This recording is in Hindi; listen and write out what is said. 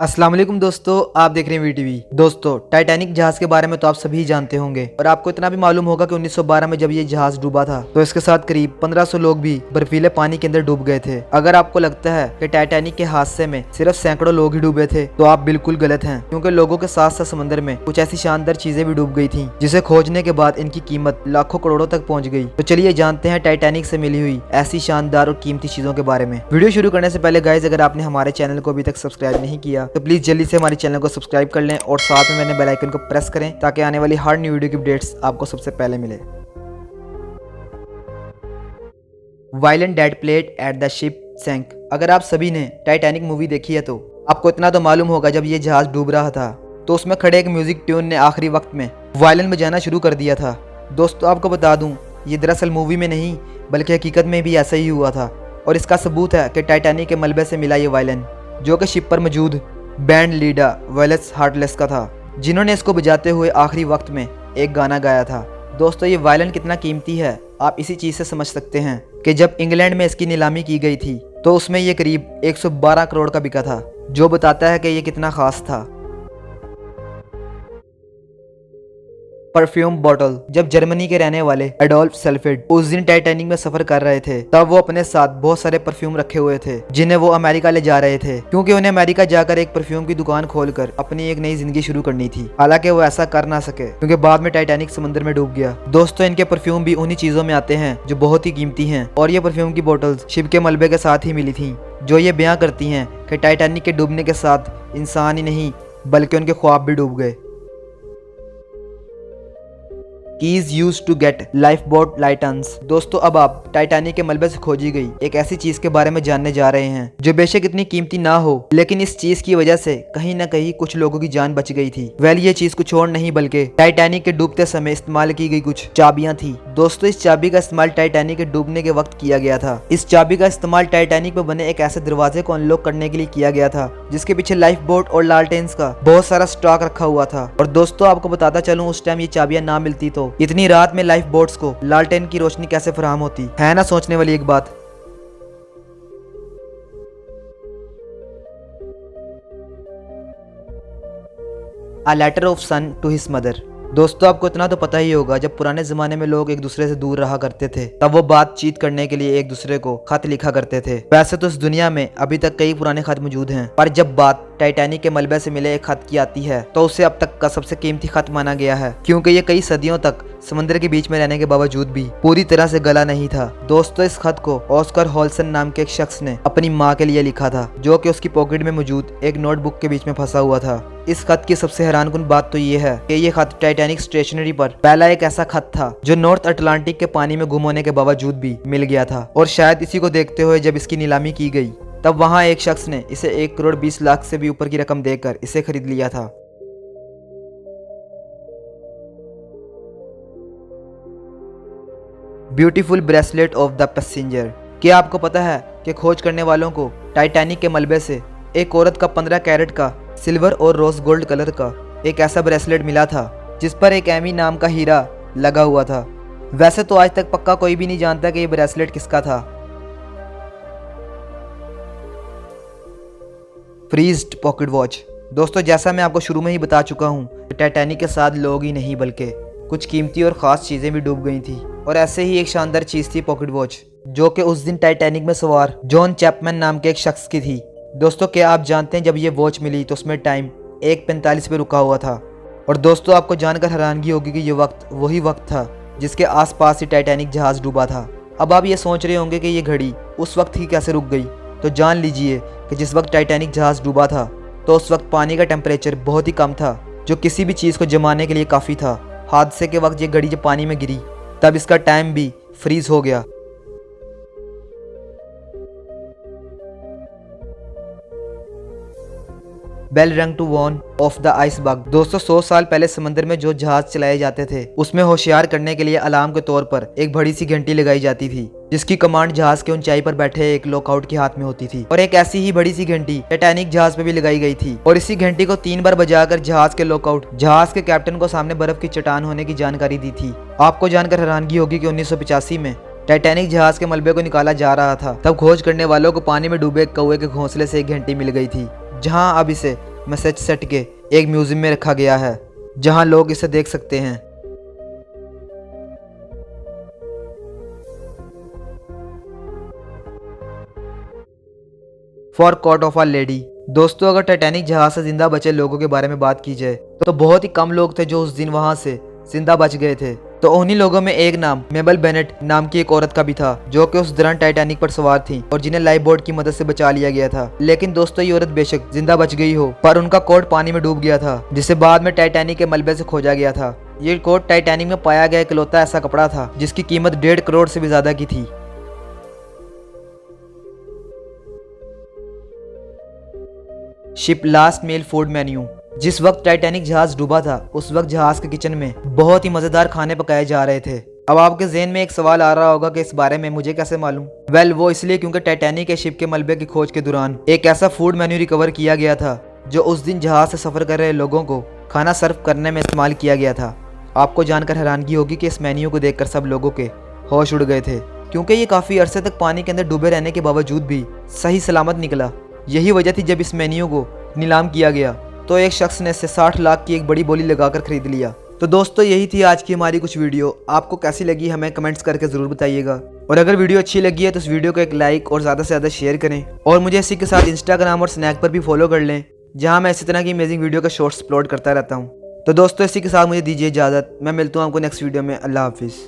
अस्सलाम वालेकुम दोस्तों, आप देख रहे हैं वीटीवी। दोस्तों, टाइटैनिक जहाज के बारे में तो आप सभी जानते होंगे और आपको इतना भी मालूम होगा कि 1912 में जब ये जहाज डूबा था तो इसके साथ करीब 1500 लोग भी बर्फीले पानी के अंदर डूब गए थे। अगर आपको लगता है कि टाइटैनिक के हादसे में सिर्फ सैकड़ों लोग ही डूबे थे तो आप बिल्कुल गलत हैं, क्योंकि लोगों के साथ साथ समंदर में कुछ ऐसी शानदार चीजें भी डूब गई थी जिसे खोजने के बाद इनकी कीमत लाखों करोड़ों तक पहुंच गई। तो चलिए जानते हैं टाइटैनिक से मिली हुई ऐसी शानदार और कीमती चीजों के बारे में। वीडियो शुरू करने से पहले गाइस, अगर आपने हमारे चैनल को अभी तक सब्सक्राइब नहीं किया तो प्लीज जल्दी से हमारे चैनल को सब्सक्राइब कर लें और साथ में मैंने बेल आइकन को प्रेस करें ताकि आने वाली हर न्यू वीडियो की अपडेट्स आपको सबसे पहले मिले। Violent dead plate at the ship sank. अगर आप सभी ने टाइटैनिक मूवी देखी है तो आपको इतना तो मालूम होगा, जब ये जहाज डूब रहा था तो उसमें खड़े एक म्यूजिक ट्यून ने आखिरी वक्त में वायलिन बजाना शुरू कर दिया था। दोस्तों, आपको बता दूं, ये दरअसल मूवी में नहीं बल्कि हकीकत में भी ऐसा ही हुआ था और इसका सबूत है कि टाइटैनिक के मलबे से मिला ये वायलिन, जो कि शिप पर मौजूद बैंड लीडर वेलेस हार्टलेस का था, जिन्होंने इसको बजाते हुए आखिरी वक्त में एक गाना गाया था। दोस्तों, ये वायलिन कितना कीमती है आप इसी चीज़ से समझ सकते हैं कि जब इंग्लैंड में इसकी नीलामी की गई थी तो उसमें ये करीब 112 करोड़ का बिका था, जो बताता है कि ये कितना खास था। Perfume bottle. जब जर्मनी के रहने वाले एडोल्फ सेल्फिड उस दिन टाइटैनिक में सफर कर रहे थे तब वो अपने साथ बहुत सारे परफ्यूम रखे हुए थे जिन्हें वो अमेरिका ले जा रहे थे, क्योंकि उन्हें अमेरिका जाकर एक परफ्यूम की दुकान खोलकर अपनी एक नई जिंदगी शुरू करनी थी। हालांकि वो ऐसा कर ना सके क्योंकि बाद में टाइटैनिक समुद्र में डूब गया। दोस्तों, इनके परफ्यूम भी उन्हीं चीजों में आते हैं जो बहुत ही कीमती हैं और ये परफ्यूम की बोतल्स शिप के मलबे के साथ ही मिली थी, जो ये बयां करती हैं कि टाइटैनिक के डूबने के साथ इंसान ही नहीं बल्कि उनके ख्वाब भी डूब गए। Keys use to get life boat lightens. दोस्तों, अब आप टाइटैनिक के मलबे से खोजी गई एक ऐसी चीज के बारे में जानने जा रहे हैं जो बेशक इतनी कीमती ना हो, लेकिन इस चीज की वजह से कहीं ना कहीं कुछ लोगों की जान बच गई थी। वेल, ये चीज कुछ और नहीं बल्कि टाइटैनिक के डूबते समय इस्तेमाल की गई कुछ चाबियां थी। दोस्तों, इस चाबी का इस्तेमाल टाइटैनिक के डूबने के वक्त किया गया था। इस चाबी का इस्तेमाल टाइटैनिक में बने एक ऐसे दरवाजे को अनलॉक करने के लिए किया गया था जिसके पीछे लाइफ बोट और लालटेन्स का बहुत सारा स्टॉक रखा हुआ था। और दोस्तों, आपको बताता चलूं, उस टाइम ये चाबियां ना मिलती तो इतनी रात में लाइफ बोट्स को लालटेन की रोशनी कैसे फराहम होती, है ना सोचने वाली एक बात। A letter of son to his mother। दोस्तों, आपको इतना तो पता ही होगा, जब पुराने जमाने में लोग एक दूसरे से दूर रहा करते थे तब वो बातचीत करने के लिए एक दूसरे को खत लिखा करते थे। वैसे तो इस दुनिया में अभी तक कई पुराने खत मौजूद हैं, पर जब बात टाइटैनिक के मलबे से मिले एक खत की आती है तो उसे अब तक का सबसे कीमती खत माना गया है, क्योंकि ये कई सदियों तक समुद्र के बीच में रहने के बावजूद भी पूरी तरह से गला नहीं था। दोस्तों, इस खत को ऑस्कर हॉल्सन नाम के एक शख्स ने अपनी माँ के लिए लिखा था, जो कि उसकी पॉकेट में मौजूद एक नोटबुक के बीच में फंसा हुआ था। इस खत की सबसे हैरानकुन बात तो ये है कि ये खत टाइटैनिक स्टेशनरी पर पहला एक ऐसा खत था जो नॉर्थ अटलांटिक के पानी में गुम होने के बावजूद भी मिल गया था, और शायद इसी को देखते हुए जब इसकी नीलामी की गई तब वहां एक शख्स ने इसे 1 करोड़ 20 लाख से भी ऊपर की रकम देकर इसे खरीद लिया था। Beautiful bracelet of the passenger. क्या आपको पता है कि खोज करने वालों को टाइटैनिक के मलबे से एक औरत का 15 कैरेट का सिल्वर और रोज गोल्ड कलर का एक ऐसा ब्रेसलेट मिला था जिस पर एक एमी नाम का हीरा लगा हुआ था। वैसे तो आज तक पक्का कोई भी नहीं जानता कि ये ब्रेसलेट किसका था। Freezed pocket watch. दोस्तों, जैसा मैं आपको शुरू में ही बता चुका हूँ, टाइटैनिक के साथ लोग ही नहीं बल्कि कुछ कीमती और ख़ास चीज़ें भी डूब गई थी, और ऐसे ही एक शानदार चीज़ थी पॉकेट वॉच, जो कि उस दिन टाइटैनिक में सवार जॉन चैपमैन नाम के एक शख्स की थी। दोस्तों, क्या आप जानते हैं जब ये वॉच मिली तो उसमें टाइम 1:45 पे रुका हुआ था। और दोस्तों, आपको जानकर हैरानगी होगी कि ये वक्त वही वक्त था जिसके आसपास ही टाइटैनिक जहाज़ डूबा था। अब आप ये सोच रहे होंगे कि ये घड़ी उस वक्त ही कैसे रुक गई, तो जान लीजिए कि जिस वक्त टाइटैनिक जहाज़ डूबा था तो उस वक्त पानी का टेम्परेचर बहुत ही कम था, जो किसी भी चीज़ को जमाने के लिए काफ़ी था। हादसे के वक्त ये घड़ी जब पानी में गिरी तब इसका टाइम भी फ्रीज हो गया। Bell rang to warn of the iceberg. दोस्तों, 100 साल पहले समंदर में जो जहाज चलाए जाते थे उसमें होशियार करने के लिए अलार्म के तौर पर एक बड़ी सी घंटी लगाई जाती थी, जिसकी कमांड जहाज के ऊंचाई पर बैठे एक लॉकआउट के हाथ में होती थी। और एक ऐसी ही बड़ी सी घंटी टाइटैनिक जहाज पे भी लगाई गई थी, और इसी घंटी को 3 बार बजाकर जहाज के लॉकआउट जहाज के कैप्टन को सामने बर्फ की चट्टान होने की जानकारी दी थी। आपको जानकर हैरानगी होगी कि 1985 में टाइटैनिक जहाज के मलबे को निकाला जा रहा था तब खोज करने वालों को पानी में डूबे कौवे के घोंसले से एक घंटी मिल गई थी, जहां अब इसे मैसेचुसेट्स के एक म्यूजियम में रखा गया है, जहां लोग इसे देख सकते हैं। For cot of our lady. दोस्तों, अगर टाइटैनिक जहाज से जिंदा बचे लोगों के बारे में बात की जाए तो बहुत ही कम लोग थे जो उस दिन वहां से जिंदा बच गए थे। तो उन्हीं लोगों में एक नाम मेबल बेनेट नाम की एक औरत का भी था, जो कि उस दौरान टाइटैनिक पर सवार थी और जिन्हें लाइफ बोट की मदद से बचा लिया गया था। लेकिन दोस्तों, ये औरत बेशक जिंदा बच गई हो, पर उनका कोट पानी में डूब गया था, जिसे बाद में टाइटैनिक के मलबे से खोजा गया था। ये कोट टाइटैनिक में पाया गया इकलौता ऐसा कपड़ा था जिसकी कीमत 1.5 करोड़ से भी ज्यादा की थी। Ship last meal food menu. जिस वक्त टाइटैनिक जहाज डूबा था, उस वक्त जहाज के किचन में बहुत ही मजेदार खाने पकाए जा रहे थे। अब आपके ज़हन में एक सवाल आ रहा होगा कि इस बारे में मुझे कैसे मालूम। वो इसलिए क्योंकि टाइटैनिक के शिप के मलबे की खोज के दौरान एक ऐसा फूड मेन्यू रिकवर किया गया था जो उस दिन जहाज से सफर कर रहे लोगों को खाना सर्व करने में इस्तेमाल किया गया था। आपको जानकर हैरानगी होगी कि इस मेन्यू को देखकर सब लोगों के होश उड़ गए थे, क्योंकि ये काफी अरसे तक पानी के अंदर डूबे रहने के बावजूद भी सही सलामत निकला। यही वजह थी जब इस मेन्यू को नीलाम किया गया तो एक शख्स ने इसे 60 लाख की एक बड़ी बोली लगाकर खरीद लिया। तो दोस्तों, यही थी आज की हमारी कुछ वीडियो। आपको कैसी लगी हमें कमेंट्स करके जरूर बताइएगा, और अगर वीडियो अच्छी लगी है तो इस वीडियो को एक लाइक और ज़्यादा से ज़्यादा शेयर करें, और मुझे इसी के साथ इंस्टाग्राम और स्नैक पर भी फॉलो कर लें, जहाँ मैं इसी तरह की अमेजिंग वीडियो का शॉर्ट्स अपलोड करता रहता हूँ। तो दोस्तों, इसी के साथ मुझे दीजिए इजाज़त। मैं मिलता हूँ आपको नेक्स्ट वीडियो में। अल्लाह हाफिज़।